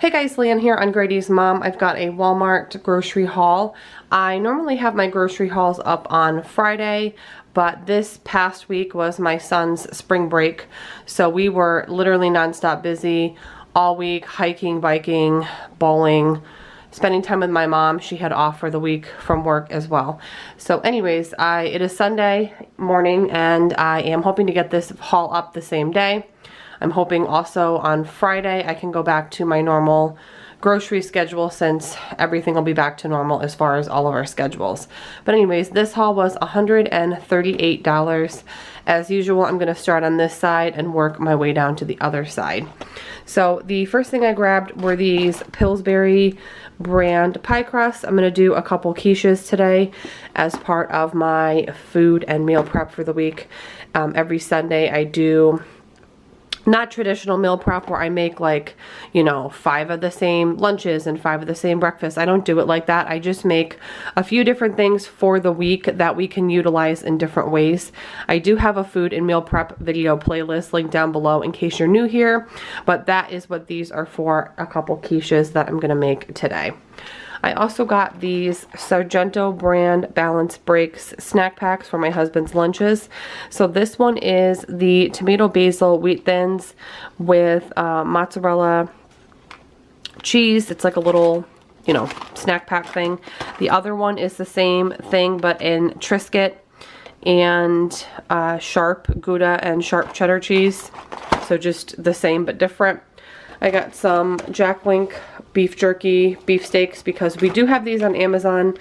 Hey guys, Leanne here on Grady's Mom. I've got a Walmart grocery haul. I normally have my grocery hauls up on Friday, but this past week was my son's spring break, so we were literally nonstop busy all week, hiking, biking, bowling, spending time with my mom. She had off for the week from work as well. So anyways, it is Sunday morning and I am hoping to get this haul up the same day. I'm hoping also on Friday I can go back to my normal grocery schedule since everything will be back to normal as far as all of our schedules. But anyways, this haul was $138. As usual, I'm going to start on this side and work my way down to the other side. So the first thing I grabbed were these Pillsbury brand pie crusts. I'm going to do a couple quiches today as part of my food and meal prep for the week. Every Sunday I do not traditional meal prep where I make like, you know, 5 of the same lunches and 5 of the same breakfasts. I don't do it like that. I just make a few different things for the week that we can utilize in different ways. I do have a food and meal prep video playlist linked down below in case you're new here, but that is what these are for, a couple quiches that I'm going to make today. I also got these Sargento brand Balance Breaks snack packs for my husband's lunches. So this one is the tomato basil wheat thins with mozzarella cheese. It's like a little, you know, snack pack thing. The other one is the same thing but in Triscuit and sharp Gouda and sharp cheddar cheese. So just the same but different. I got some Jack Link beef jerky, beef steaks, because we do have these on Amazon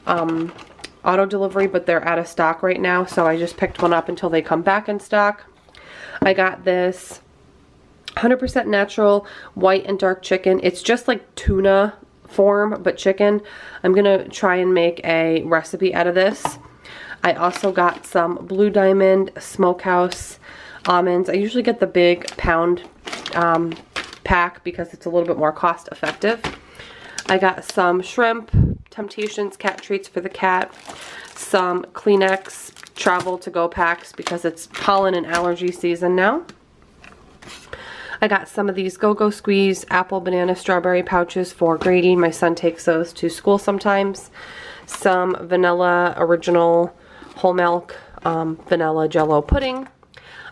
auto delivery, but they're out of stock right now, so I just picked one up until they come back in stock. I got this 100% natural white and dark chicken. It's just like tuna form, but chicken. I'm gonna try and make a recipe out of this. I also got some Blue Diamond Smokehouse almonds. I usually get the big pound pack because it's a little bit more cost effective. I got some shrimp, Temptations cat treats for the cat, some Kleenex travel to go packs because it's pollen and allergy season now. I got some of these Go-Go Squeeze apple, banana, strawberry pouches for Grady. My son takes those to school sometimes. Some vanilla original whole milk vanilla jello pudding.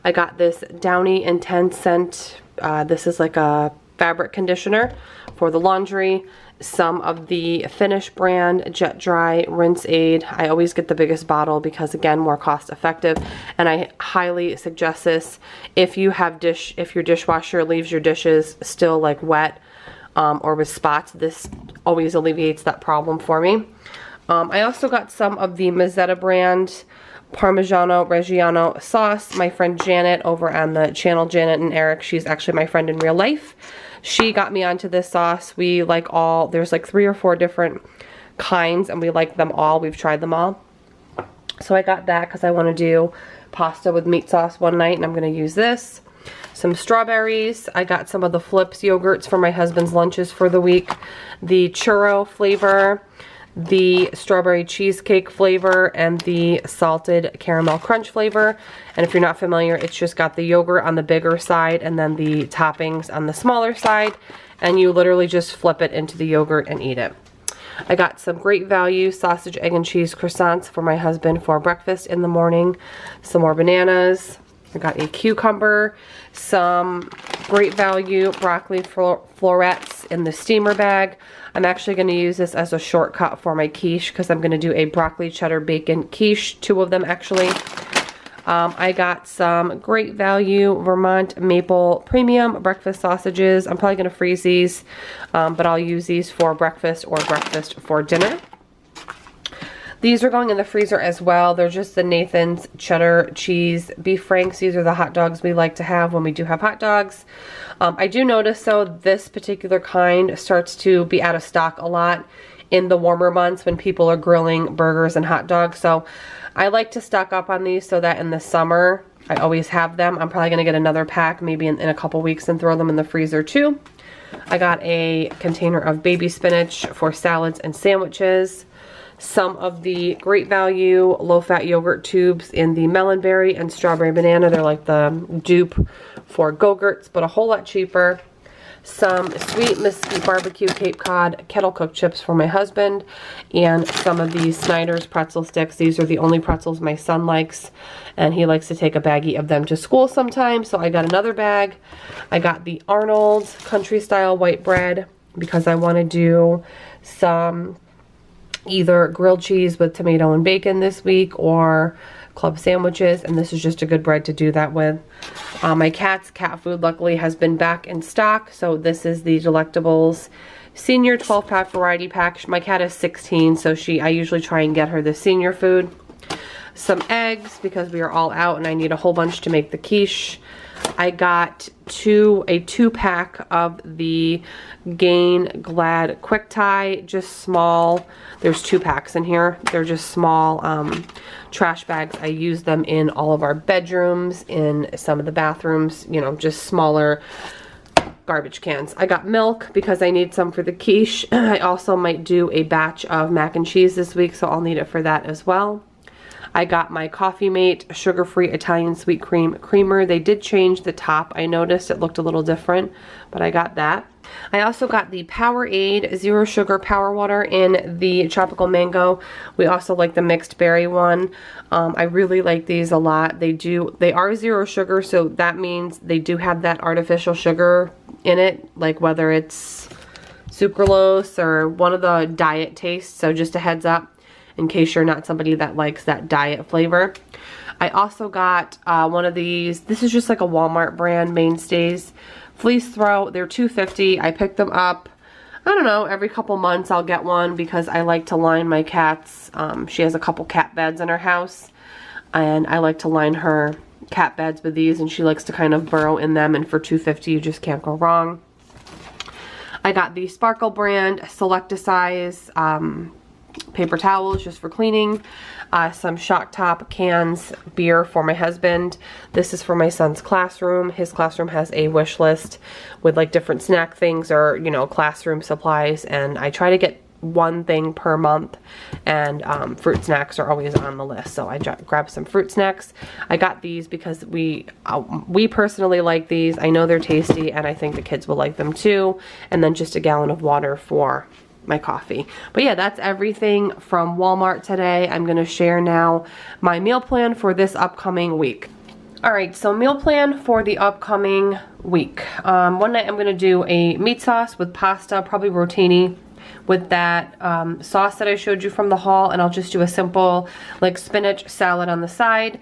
I got this Downy Intense Scent. This is like a fabric conditioner for the laundry. Some of the Finish brand Jet Dry Rinse Aid. I always get the biggest bottle because, again, more cost effective. And I highly suggest this if you have if your dishwasher leaves your dishes still like wet or with spots. This always alleviates that problem for me. I also got some of the Mazzetta brand Parmigiano Reggiano sauce. My friend Janet over on the channel, Janet and Eric, she's actually my friend in real life. She got me onto this sauce. We like all, there's like 3 or 4 different kinds and we like them all. We've tried them all. So I got that because I want to do pasta with meat sauce one night and I'm going to use this. Some strawberries. I got some of the Flips yogurts for my husband's lunches for the week. The churro flavor, the strawberry cheesecake flavor, and the salted caramel crunch flavor. And if you're not familiar, it's just got the yogurt on the bigger side and then the toppings on the smaller side, and you literally just flip it into the yogurt and eat it. I got some Great Value sausage, egg, and cheese croissants for my husband for breakfast in the morning. Some more bananas. I got a cucumber, some Great Value broccoli florets in the steamer bag. I'm actually going to use this as a shortcut for my quiche because I'm going to do a broccoli cheddar bacon quiche, 2 of them actually. I got some Great Value Vermont Maple Premium breakfast sausages. I'm probably going to freeze these, but I'll use these for breakfast or breakfast for dinner. These are going in the freezer as well. They're just the Nathan's cheddar cheese beef franks. These are the hot dogs we like to have when we do have hot dogs. I do notice though this particular kind starts to be out of stock a lot in the warmer months when people are grilling burgers and hot dogs. So I like to stock up on these so that in the summer I always have them. I'm probably going to get another pack maybe in a couple weeks and throw them in the freezer too. I got a container of baby spinach for salads and sandwiches. Some of the Great Value low-fat yogurt tubes in the melon berry and strawberry banana. They're like the dupe for Go-Gurts, but a whole lot cheaper. some sweet mesquite barbecue Cape Cod kettle cooked chips for my husband, and some of these Snyder's pretzel sticks. These are the only pretzels my son likes, and he likes to take a baggie of them to school sometimes, so I got another bag. I got the Arnold's country style white bread because I want to do some either grilled cheese with tomato and bacon this week or club sandwiches, and this is just a good bread to do that with. My cat's cat food luckily has been back in stock, so this is the Delectables Senior 12-pack variety pack. My cat is 16, so I usually try and get her the senior food. Some eggs because we are all out and I need a whole bunch to make the quiche. I got a 2-pack of the Gain Glad Quick Tie, just small. There's 2 packs in here. They're just small trash bags. I use them in all of our bedrooms, in some of the bathrooms, you know, just smaller garbage cans. I got milk because I need some for the quiche. I also might do a batch of mac and cheese this week, so I'll need it for that as well. I got my Coffee Mate sugar-free Italian sweet cream creamer. They did change the top. I noticed it looked a little different, but I got that. I also got the Powerade Zero Sugar Power Water in the Tropical Mango. We also like the mixed berry one. I really like these a lot. They are zero sugar, so that means they do have that artificial sugar in it, like whether it's sucralose or one of the diet tastes, so just a heads up in case you're not somebody that likes that diet flavor. I also got one of these. This is just like a Walmart brand, Mainstays Fleece Throw. They're $2.50. I picked them up, I don't know, every couple months I'll get one because I like to line my cat's. She has a couple cat beds in her house, and I like to line her cat beds with these, and she likes to kind of burrow in them, and for $2.50 you just can't go wrong. I got the Sparkle brand Select-A-Size paper towels just for cleaning, some Shock Top cans beer for my husband. This is for my son's classroom. His classroom has a wish list with like different snack things or, you know, classroom supplies, and I try to get one thing per month, and fruit snacks are always on the list, so I grabbed some fruit snacks. I got these because we personally like these. I know they're tasty and I think the kids will like them too, and then just a gallon of water for my coffee. But yeah, that's everything from Walmart today. I'm going to share now my meal plan for this upcoming week. Alright, so meal plan for the upcoming week. One night I'm going to do a meat sauce with pasta, probably rotini, with that sauce that I showed you from the haul, and I'll just do a simple like spinach salad on the side.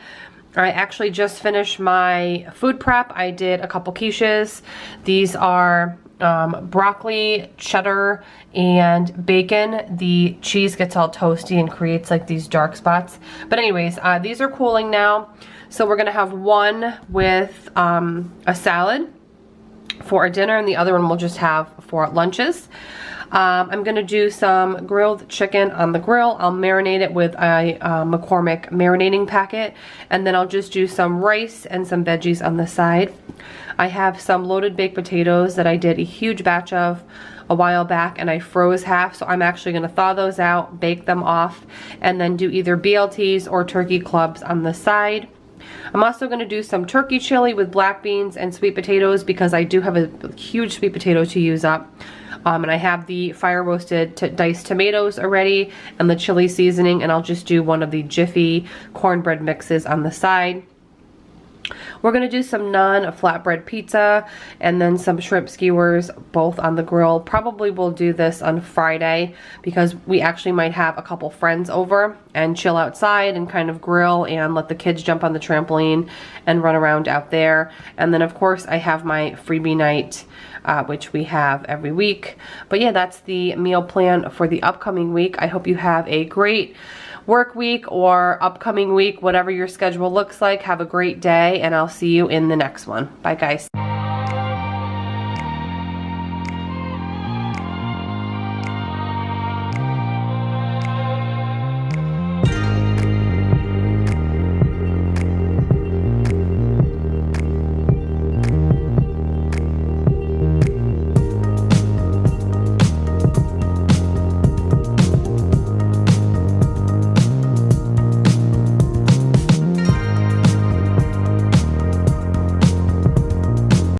I actually just finished my food prep. I did a couple quiches. These are broccoli, cheddar, and bacon. The cheese gets all toasty and creates like these dark spots. But anyways, these are cooling now. So we're gonna have one with a salad for a dinner, and the other one we'll just have for lunches. I'm gonna do some grilled chicken on the grill. I'll marinate it with a McCormick marinating packet, and then I'll just do some rice and some veggies on the side. I have some loaded baked potatoes that I did a huge batch of a while back, and I froze half, so I'm actually gonna thaw those out, bake them off, and then do either BLTs or turkey clubs on the side. I'm also going to do some turkey chili with black beans and sweet potatoes because I do have a huge sweet potato to use up. And I have the fire roasted diced tomatoes already and the chili seasoning, and I'll just do one of the Jiffy cornbread mixes on the side. We're going to do some flatbread pizza and then some shrimp skewers, both on the grill. Probably we'll do this on Friday because we actually might have a couple friends over and chill outside and kind of grill and let the kids jump on the trampoline and run around out there. And then of course I have my freebie night, which we have every week. But yeah, that's the meal plan for the upcoming week. I hope you have a great work week or upcoming week, whatever your schedule looks like. Have a great day, and I'll see you in the next one. Bye, guys.